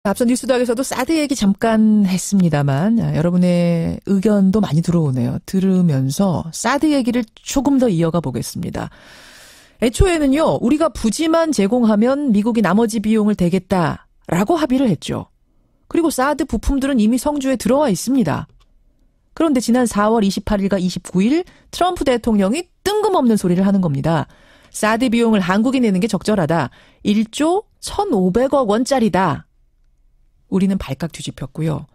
앞선 뉴스닥에서도 사드 얘기 잠깐 했습니다만 여러분의 의견도 많이 들어오네요. 들으면서 사드 얘기를 조금 더 이어가 보겠습니다. 애초에는요. 우리가 부지만 제공하면 미국이 나머지 비용을 대겠다라고 합의를 했죠. 그리고 사드 부품들은 이미 성주에 들어와 있습니다. 그런데 지난 4월 28일과 29일 트럼프 대통령이 뜬금없는 소리를 하는 겁니다. 사드 비용을 한국이 내는 게 적절하다. 1조 1,500억 원짜리다. 우리는 발칵 뒤집혔고요.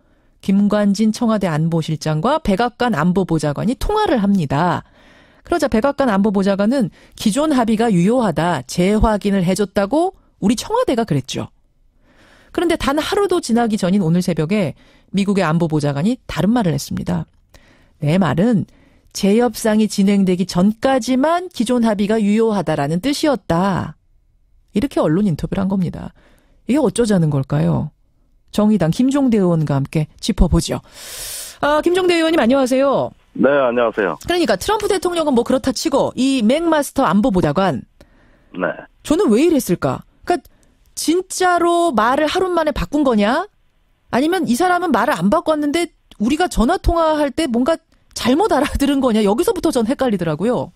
김관진 청와대 안보실장과 백악관 안보보좌관이 통화를 합니다. 그러자 백악관 안보보좌관은 기존 합의가 유효하다. 재확인을 해줬다고 우리 청와대가 그랬죠. 그런데 단 하루도 지나기 전인 오늘 새벽에 미국의 안보보좌관이 다른 말을 했습니다. 내 말은 재협상이 진행되기 전까지만 기존 합의가 유효하다라는 뜻이었다. 이렇게 언론 인터뷰를 한 겁니다. 이게 어쩌자는 걸까요? 정의당 김종대 의원과 함께 짚어보죠. 김종대 의원님 안녕하세요. 네, 안녕하세요. 그러니까 트럼프 대통령은 뭐 그렇다 치고 이 맥마스터 안보보좌관. 네. 저는 왜 이랬을까? 그러니까 진짜로 말을 하루 만에 바꾼 거냐? 아니면 이 사람은 말을 안 바꿨는데 우리가 전화 통화할 때 뭔가 잘못 알아들은 거냐? 여기서부터 전 헷갈리더라고요.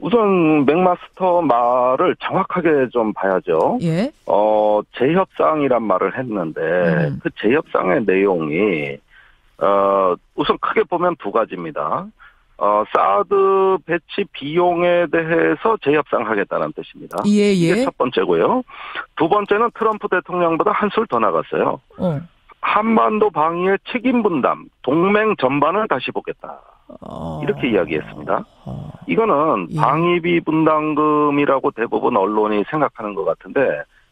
우선 맥마스터 말을 정확하게 좀 봐야죠. 예. 재협상이란 말을 했는데 그 재협상의 내용이 우선 크게 보면 두 가지입니다. 사드 배치 비용에 대해서 재협상하겠다는 뜻입니다. 예. 이게 첫 번째고요. 두 번째는 트럼프 대통령보다 한술 더 나갔어요. 한반도 방위의 책임 분담, 동맹 전반을 다시 보겠다. 이렇게 이야기했습니다. 이거는 예. 방위비 분담금이라고 대부분 언론이 생각하는 것 같은데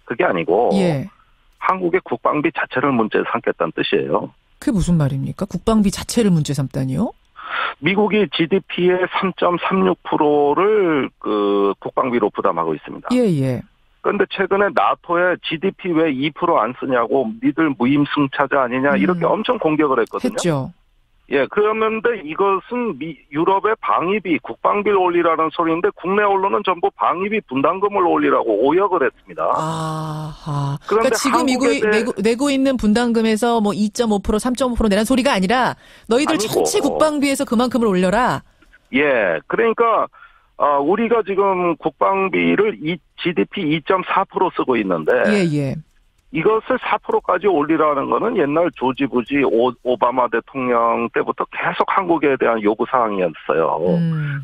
그게 아니고 예. 한국의 국방비 자체를 문제 삼겠다는 뜻이에요. 그게 무슨 말입니까? 국방비 자체를 문제 삼다니요? 미국이 GDP의 3.36%를 그 국방비로 부담하고 있습니다. 예. 그런데 최근에 나토에 GDP 왜 2% 안 쓰냐고 니들 무임승차자 아니냐 이렇게 엄청 공격을 했거든요. 했죠. 예, 그런데 이것은 유럽의 방위비, 국방비를 올리라는 소리인데 국내 언론은 전부 방위비 분담금을 올리라고 오역을 했습니다. 아하. 그런데 그러니까 지금 미국이 내고 있는 분담금에서 뭐 2.5%, 3.5% 내란 소리가 아니라 너희들 아니고. 전체 국방비에서 그만큼을 올려라. 예, 그러니까 우리가 지금 국방비를 GDP 2.4% 쓰고 있는데 예. 이것을 4%까지 올리라는 거는 옛날 조지 부시 오바마 대통령 때부터 계속 한국에 대한 요구 사항이었어요.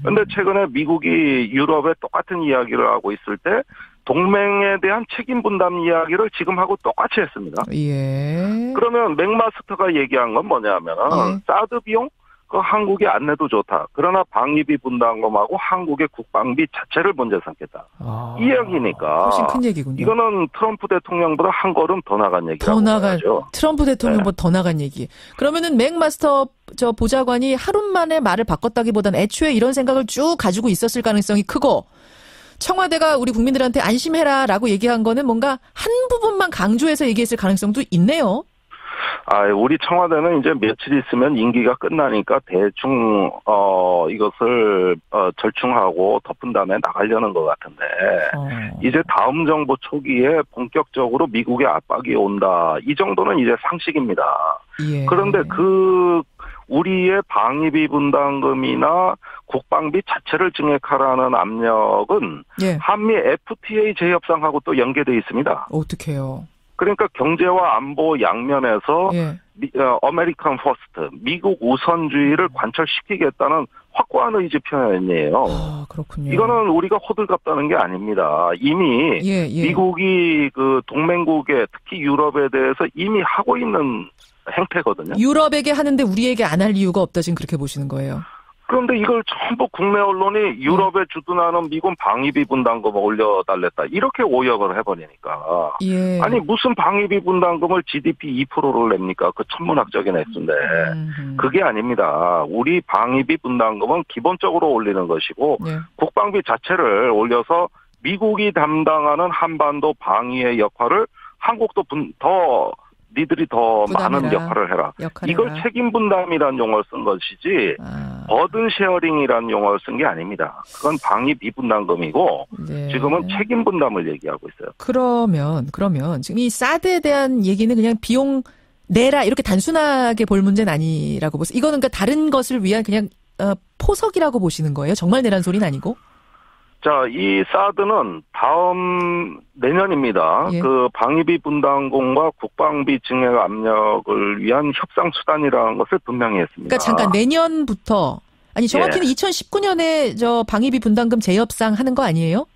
그런데 최근에 미국이 유럽에 똑같은 이야기를 하고 있을 때 동맹에 대한 책임 분담 이야기를 지금 하고 똑같이 했습니다. 예. 그러면 맥마스터가 얘기한 건 뭐냐면 사드 비용? 그 한국이 안 내도 좋다. 그러나 방위비 분담금하고 한국의 국방비 자체를 문제 삼겠다. 이 이야기니까. 훨씬 큰 얘기군요. 이거는 트럼프 대통령보다 한 걸음 더 나간 얘기라고 봐야죠. 트럼프 대통령보다 더 나간 얘기. 그러면은 맥마스터 보좌관이 하루 만에 말을 바꿨다기보다는 애초에 이런 생각을 쭉 가지고 있었을 가능성이 크고 청와대가 우리 국민들한테 안심해라라고 얘기한 거는 뭔가 한 부분만 강조해서 얘기했을 가능성도 있네요. 우리 청와대는 이제 며칠 있으면 임기가 끝나니까 대충 이것을 절충하고 덮은 다음에 나가려는 것 같은데 이제 다음 정부 초기에 본격적으로 미국의 압박이 온다. 이 정도는 이제 상식입니다. 예. 그런데 우리의 방위비 분담금이나 국방비 자체를 증액하라는 압력은 한미 FTA 재협상하고 또 연계되어 있습니다. 어떻게요? 그러니까 경제와 안보 양면에서 아메리칸 퍼스트, 미국 우선주의를 관철시키겠다는 확고한 의지 표현이에요. 그렇군요. 이거는 우리가 호들갑다는 게 아닙니다. 이미 미국이 그 동맹국에 특히 유럽에 대해서 이미 하고 있는 행태거든요. 유럽에게 하는데 우리에게 안 할 이유가 없다 지금 그렇게 보시는 거예요. 그런데 이걸 전부 국내 언론이 유럽에 주둔하는 미군 방위비 분담금을 올려달랬다. 이렇게 오역을 해버리니까. 아니 무슨 방위비 분담금을 GDP 2%를 냅니까? 그 천문학적인 액수인데. 그게 아닙니다. 우리 방위비 분담금은 기본적으로 올리는 것이고 국방비 자체를 올려서 미국이 담당하는 한반도 방위의 역할을 한국도 니들이 더 많은 역할을 해라. 이걸 책임 분담이라는 용어를 쓴 것이지 버든 쉐어링이라는 용어를 쓴 게 아닙니다. 그건 방위 비분담금이고 네. 지금은 책임 분담을 얘기하고 있어요. 그러면 지금 이 사드에 대한 얘기는 그냥 비용 내라 이렇게 단순하게 볼 문제는 아니라고 보세요. 이거는 그러니까 다른 것을 위한 그냥 포석이라고 보시는 거예요? 정말 내란 소리는 아니고? 자, 이 사드는 다음 내년입니다. 예. 그 방위비 분담금과 국방비 증액 압력을 위한 협상 수단이라는 것을 분명히 했습니다. 그러니까 잠깐 내년부터 아니 정확히는 예. 2019년에 저 방위비 분담금 재협상 하는 거 아니에요?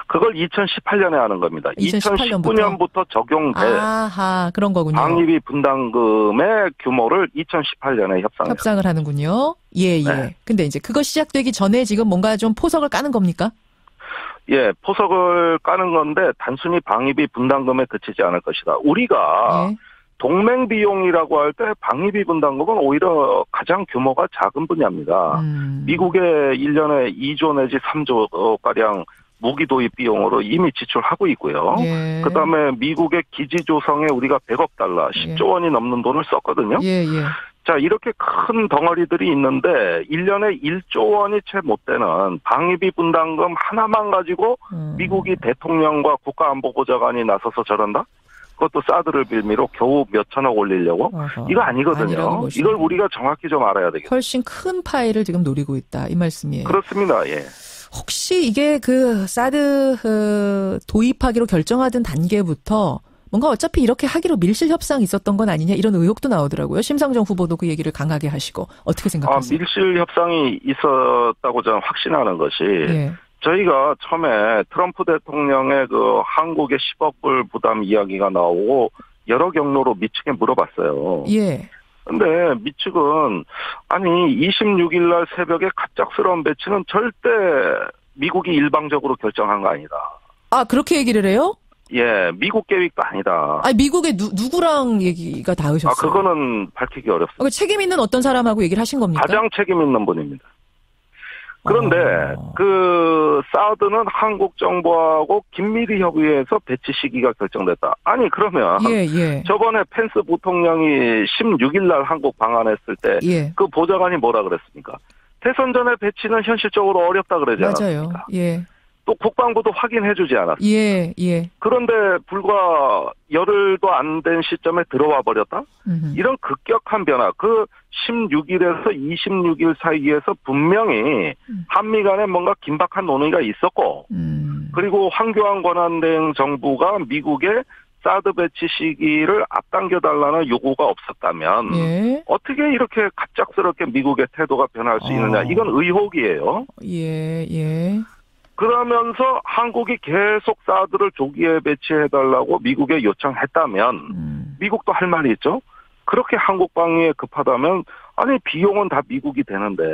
그걸 2018년에 하는 겁니다. 2019년부터 적용될 아하, 그런 거군요. 방위비 분담금의 규모를 2018년에 협상을 하는군요. 예, 예. 네. 근데 이제 그거 시작되기 전에 지금 뭔가 좀 포석을 까는 겁니까? 예, 포석을 까는 건데 단순히 방위비 분담금에 그치지 않을 것이다. 우리가 예. 동맹 비용이라고 할 때 방위비 분담금은 오히려 가장 규모가 작은 분야입니다. 미국의 1년에 2조 내지 3조가량 무기 도입 비용으로 이미 지출하고 있고요. 예. 그다음에 미국의 기지 조성에 우리가 100억 달러, 10조 원이 넘는 돈을 썼거든요. 예, 예. 자, 이렇게 큰 덩어리들이 있는데 1년에 1조 원이 채 못 되는 방위비 분담금 하나만 가지고 미국이 대통령과 국가안보보좌관이 나서서 저런다? 그것도 사드를 빌미로 겨우 몇 천억 올리려고? 어허. 이거 아니거든요. 이걸 우리가 정확히 좀 알아야 되겠죠. 훨씬 큰 파일을 지금 노리고 있다. 이 말씀이에요. 그렇습니다. 예. 혹시 이게 그 사드 도입하기로 결정하던 단계부터 뭔가 어차피 이렇게 하기로 밀실 협상이 있었던 건 아니냐 이런 의혹도 나오더라고요. 심상정 후보도 그 얘기를 강하게 하시고 어떻게 생각하세요? 밀실 협상이 있었다고 저는 확신하는 것이 예. 저희가 처음에 트럼프 대통령의 그 한국의 10억 불 부담 이야기가 나오고 여러 경로로 미측에 물어봤어요. 예. 근데 미측은 아니 26일 날 새벽에 갑작스러운 배치는 절대 미국이 일방적으로 결정한 거 아니다. 아, 그렇게 얘기를 해요? 예, 미국 계획도 아니다. 아니, 미국에 누구랑 얘기가 닿으셨어요? 그거는 밝히기 어렵습니다. 책임 있는 어떤 사람하고 얘기를 하신 겁니까? 가장 책임 있는 분입니다. 그런데 그 사드는 한국 정부하고 긴밀히 협의해서 배치 시기가 결정됐다. 아니 그러면 예. 저번에 펜스 부통령이 16일 날 한국 방한했을 때 그 보좌관이 뭐라 그랬습니까? 대선 전에 배치는 현실적으로 어렵다 그러지 않았습니까? 맞아요. 예. 또 국방부도 확인해주지 않았어요. 예. 그런데 불과 열흘도 안 된 시점에 들어와 버렸다? 이런 급격한 변화, 그 16일에서 26일 사이에서 분명히 한미 간에 뭔가 긴박한 논의가 있었고, 그리고 황교안 권한대행 정부가 미국의 사드 배치 시기를 앞당겨달라는 요구가 없었다면 어떻게 이렇게 갑작스럽게 미국의 태도가 변할 수 있느냐. 이건 의혹이에요. 예. 그러면서 한국이 계속 사드를 조기에 배치해달라고 미국에 요청했다면 미국도 할 말이 있죠. 그렇게 한국 방위에 급하다면 아니 비용은 다 미국이 되는데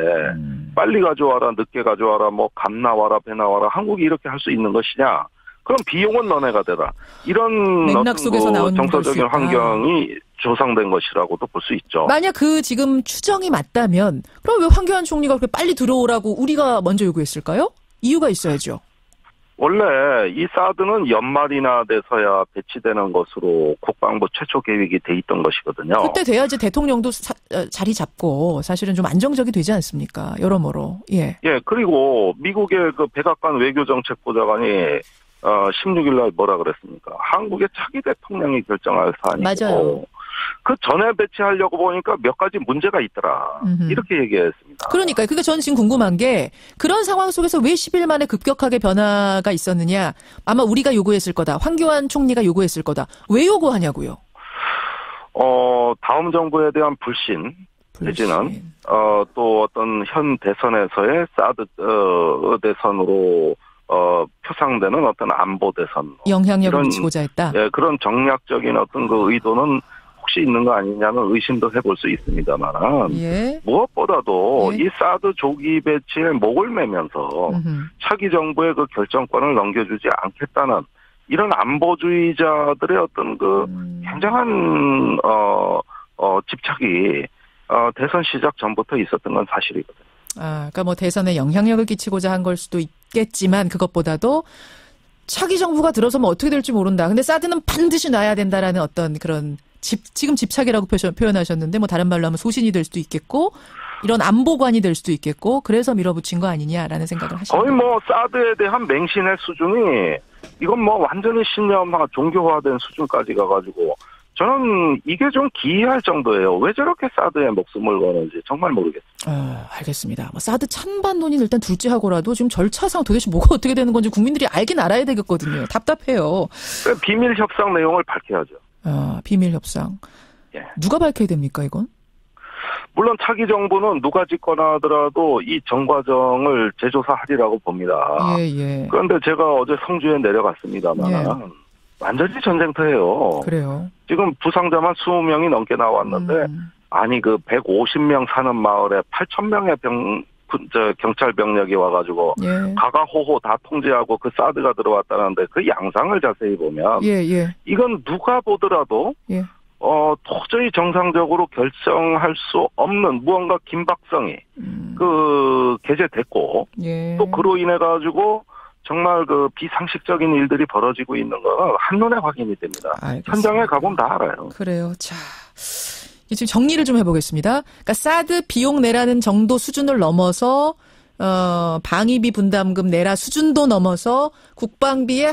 빨리 가져와라 늦게 가져와라 뭐 감 나와라 배 나와라 한국이 이렇게 할 수 있는 것이냐. 그럼 비용은 너네가 되라. 이런 맥락 속에서 나온 정서적인 환경이 조성된 것이라고도 볼 수 있죠. 만약 그 지금 추정이 맞다면 그럼 왜 황교안 총리가 그렇게 빨리 들어오라고 우리가 먼저 요구했을까요? 이유가 있어야죠. 원래 이 사드는 연말이나 돼서야 배치되는 것으로 국방부 최초 계획이 돼 있던 것이거든요. 그때 돼야지 대통령도 자리 잡고 사실은 좀 안정적이 되지 않습니까? 여러모로. 예, 그리고 미국의 그 백악관 외교정책보좌관이 16일 날 뭐라 그랬습니까? 한국의 차기 대통령이 결정할 사안이고 맞아요. 그 전에 배치하려고 보니까 몇 가지 문제가 있더라. 이렇게 얘기했습니다. 그러니까요. 저는 지금 궁금한 게 그런 상황 속에서 왜 10일 만에 급격하게 변화가 있었느냐. 아마 우리가 요구했을 거다. 황교안 총리가 요구했을 거다. 왜 요구하냐고요. 다음 정부에 대한 불신. 내지는 또 어떤 현 대선에서의 사드 대선으로 표상되는 어떤 안보 대선. 영향력을 미치고자 했다. 예, 그런 정략적인 어떤 그 의도는 혹시 있는 거 아니냐는 의심도 해볼 수 있습니다만 무엇보다도 이 사드 조기 배치에 목을 매면서 차기 정부의 그 결정권을 넘겨주지 않겠다는 이런 안보주의자들의 어떤 그 굉장한 집착이 대선 시작 전부터 있었던 건 사실이거든요. 그러니까 뭐 대선에 영향력을 끼치고자 한 걸 수도 있겠지만 그것보다도 차기 정부가 들어서면 어떻게 될지 모른다. 근데 사드는 반드시 놔야 된다라는 어떤 그런 지금 집착이라고 표현하셨는데 뭐 다른 말로 하면 소신이 될 수도 있겠고 이런 안보관이 될 수도 있겠고 그래서 밀어붙인 거 아니냐라는 생각을 하시는 거의 뭐 사드에 대한 맹신의 수준이 이건 뭐 완전히 신념화 종교화된 수준까지 가가지고 저는 이게 좀 기이할 정도예요. 왜 저렇게 사드에 목숨을 거는지 정말 모르겠어요. 알겠습니다. 뭐 사드 찬반 논의는 일단 둘째하고라도 지금 절차상 도대체 뭐가 어떻게 되는 건지 국민들이 알긴 알아야 되겠거든요. 답답해요. 비밀 협상 내용을 밝혀야죠. 비밀 협상. 예. 누가 밝혀야 됩니까, 이건? 물론 차기 정부는 누가 집거나 하더라도 이 전 과정을 재조사하리라고 봅니다. 예. 그런데 제가 어제 성주에 내려갔습니다만 예. 완전히 전쟁터예요. 그래요. 지금 부상자만 20명이 넘게 나왔는데 아니 그 150명 사는 마을에 8,000명의 경찰 병력이 와가지고 예. 가가호호 다 통제하고 그 사드가 들어왔다는데 그 양상을 자세히 보면 이건 누가 보더라도 도저히 정상적으로 결정할 수 없는 무언가 긴박성이 게재됐고 또 그로 인해 가지고 정말 그 비상식적인 일들이 벌어지고 있는 거 한눈에 확인이 됩니다. 알겠습니다. 현장에 가보면 다 알아요. 그래요. 자, 지금 정리를 좀 해보겠습니다. 그러니까 사드 비용 내라는 정도 수준을 넘어서 방위비 분담금 내라 수준도 넘어서 국방비의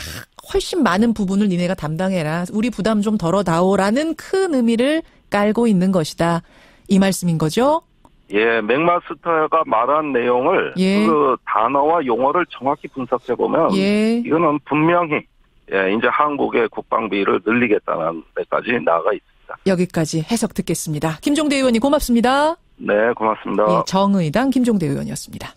훨씬 많은 부분을 니네가 담당해라. 우리 부담 좀 덜어다오라는 큰 의미를 깔고 있는 것이다. 이 말씀인 거죠? 예, 맥마스터가 말한 내용을 그 단어와 용어를 정확히 분석해보면 이거는 분명히 이제 한국의 국방비를 늘리겠다는 데까지 나아가 있습니다. 여기까지 해석 듣겠습니다. 김종대 의원님 고맙습니다. 네, 고맙습니다. 예, 정의당 김종대 의원이었습니다.